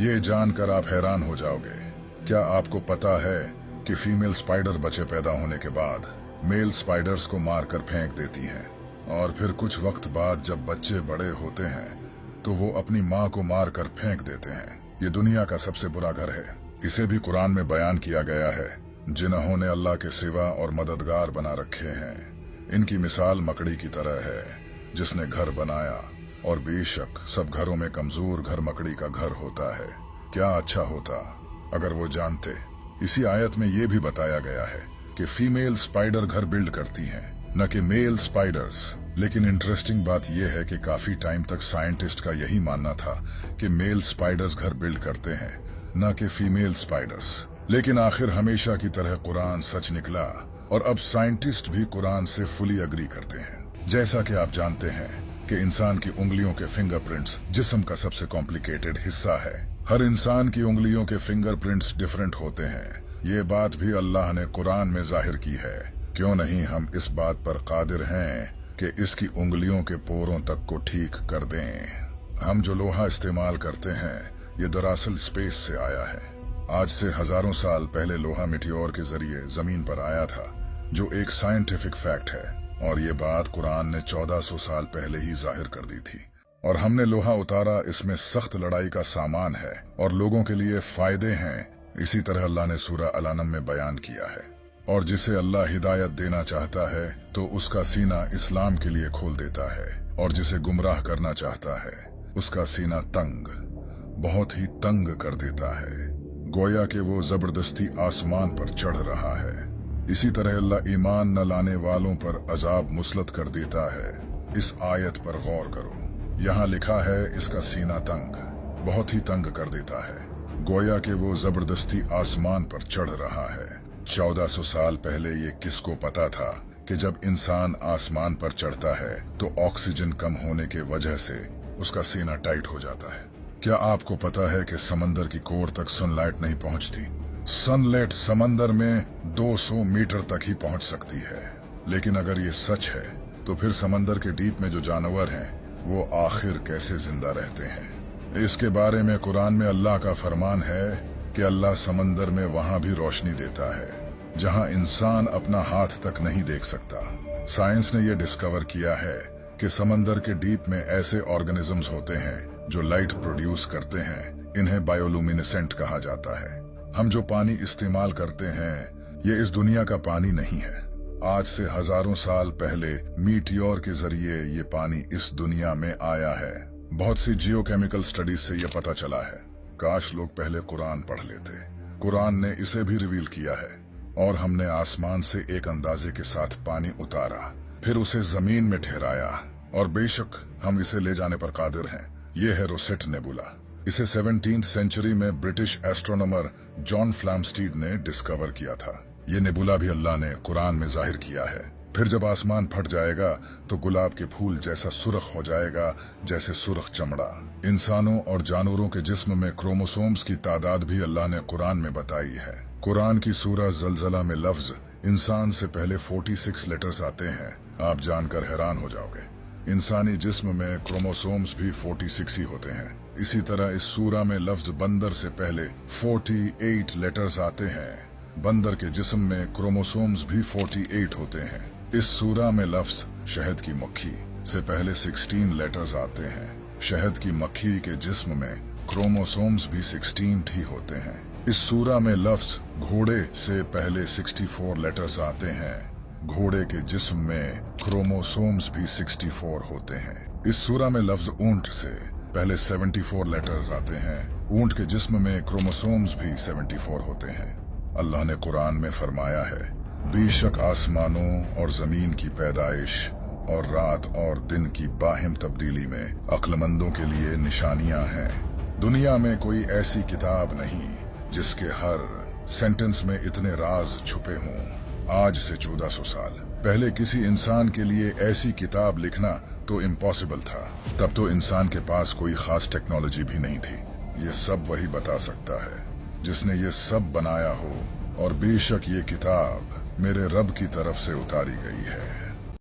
ये जानकर आप हैरान हो जाओगे। क्या आपको पता है कि फीमेल स्पाइडर बच्चे पैदा होने के बाद मेल स्पाइडर्स को मारकर फेंक देती हैं और फिर कुछ वक्त बाद जब बच्चे बड़े होते हैं तो वो अपनी माँ को मारकर फेंक देते हैं। ये दुनिया का सबसे बुरा घर है। इसे भी कुरान में बयान किया गया है। जिन्होंने अल्लाह के सिवा और मददगार बना रखे हैं, इनकी मिसाल मकड़ी की तरह है जिसने घर बनाया, और बेशक सब घरों में कमजोर घर मकड़ी का घर होता है। क्या अच्छा होता अगर वो जानते। इसी आयत में ये भी बताया गया है कि फीमेल स्पाइडर घर बिल्ड करती हैं, न कि मेल स्पाइडर्स। लेकिन इंटरेस्टिंग बात यह है कि काफी टाइम तक साइंटिस्ट का यही मानना था कि मेल स्पाइडर्स घर बिल्ड करते हैं, न कि फीमेल स्पाइडर्स। लेकिन आखिर हमेशा की तरह कुरान सच निकला और अब साइंटिस्ट भी कुरान से फुली अग्री करते हैं। जैसा कि आप जानते हैं कि इंसान की उंगलियों के फिंगरप्रिंट्स जिस्म का सबसे कॉम्प्लिकेटेड हिस्सा है। हर इंसान की उंगलियों के फिंगरप्रिंट्स डिफरेंट होते हैं। ये बात भी अल्लाह ने कुरान में जाहिर की है। क्यों नहीं हम इस बात पर कादिर हैं कि इसकी उंगलियों के पोरों तक को ठीक कर दें। हम जो लोहा इस्तेमाल करते हैं ये दरअसल स्पेस से आया है। आज से हजारों साल पहले लोहा मिटियोर के जरिए जमीन पर आया था, जो एक साइंटिफिक फैक्ट है, और ये बात कुरान ने 1400 साल पहले ही जाहिर कर दी थी। और हमने लोहा उतारा, इसमें सख्त लड़ाई का सामान है और लोगों के लिए फायदे हैं। इसी तरह अल्लाह ने सूरह अल-अनम में बयान किया है। और जिसे अल्लाह हिदायत देना चाहता है तो उसका सीना इस्लाम के लिए खोल देता है, और जिसे गुमराह करना चाहता है उसका सीना तंग, बहुत ही तंग कर देता है, गोया कि वो जबरदस्ती आसमान पर चढ़ रहा है। इसी तरह अल्लाह ईमान न लाने वालों पर अजाब मुसलत कर देता है। इस आयत पर गौर करो। यहाँ लिखा है इसका सीना तंग, बहुत ही तंग कर देता है, गोया कि वो जबरदस्ती आसमान पर चढ़ रहा है। 1400 साल पहले ये किसको पता था कि जब इंसान आसमान पर चढ़ता है तो ऑक्सीजन कम होने के वजह से उसका सीना टाइट हो जाता है। क्या आपको पता है कि समंदर की कोर तक सनलाइट नहीं पहुंचती? सनलाइट समंदर में 200 मीटर तक ही पहुंच सकती है। लेकिन अगर ये सच है तो फिर समंदर के डीप में जो जानवर हैं वो आखिर कैसे जिंदा रहते हैं? इसके बारे में कुरान में अल्लाह का फरमान है कि अल्लाह समंदर में वहां भी रोशनी देता है जहां इंसान अपना हाथ तक नहीं देख सकता। साइंस ने यह डिस्कवर किया है कि समंदर के डीप में ऐसे ऑर्गेनिजम्स होते हैं जो लाइट प्रोड्यूस करते हैं। इन्हें बायोलुमिनेसेंट कहा जाता है। हम जो पानी इस्तेमाल करते हैं ये इस दुनिया का पानी नहीं है। आज से हजारों साल पहले मीटियोर के जरिए ये पानी इस दुनिया में आया है। बहुत सी जियोकेमिकल स्टडीज से यह पता चला है। काश लोग पहले कुरान पढ़ लेते। कुरान ने इसे भी रिवील किया है। और हमने आसमान से एक अंदाजे के साथ पानी उतारा, फिर उसे जमीन में ठहराया, और बेशक हम इसे ले जाने पर कादिर हैं। ये है रोसेट नेबुला। इसे 17th सेंचुरी में ब्रिटिश एस्ट्रोनॉमर जॉन फ्लैमस्टीड ने डिस्कवर किया था। ये नेबुला भी अल्लाह ने कुरान में जाहिर किया है। फिर जब आसमान फट जाएगा तो गुलाब के फूल जैसा सुर्ख हो जाएगा, जैसे सुर्ख चमड़ा। इंसानों और जानवरों के जिस्म में क्रोमोसोम्स की तादाद भी अल्लाह ने कुरान में बताई है। कुरान की सूरह ज़लज़ला में लफ्ज इंसान से पहले 46 लेटर्स आते हैं। आप जानकर हैरान हो जाओगे। इंसानी जिस्म में क्रोमोसोम्स भी 46 ही होते हैं। इसी तरह इस सूरह में लफ्ज बंदर से पहले 48 लेटर्स आते हैं। बंदर के जिस्म में क्रोमोसोम्स भी 48 होते हैं। इस सूरह में लफ्ज शहद की मक्खी से पहले 16 लेटर्स आते हैं। शहद की मक्खी के जिस्म में क्रोमोसोम्स भी 16 ही होते हैं। इस सूरह में लफ्ज घोड़े से पहले 64 लेटर्स आते हैं। घोड़े के जिस्म में क्रोमोसोम्स भी 64 होते हैं। इस सूरह में लफ्ज ऊंट से पहले 74 लेटर्स आते हैं। ऊंट के जिस्म में क्रोमोसोम्स भी 74 होते हैं। अल्लाह ने कुरान में फरमाया है, बेशक आसमानों और जमीन की पैदाइश और रात और दिन की बाहिम तब्दीली में अक्लमंदों के लिए निशानियां हैं। दुनिया में कोई ऐसी किताब नहीं जिसके हर सेंटेंस में इतने राज छुपे हों। आज से 1400 साल पहले किसी इंसान के लिए ऐसी किताब लिखना तो इम्पॉसिबल था। तब तो इंसान के पास कोई खास टेक्नोलॉजी भी नहीं थी। ये सब वही बता सकता है जिसने ये सब बनाया हो, और बेशक ये किताब मेरे रब की तरफ से उतारी गई है।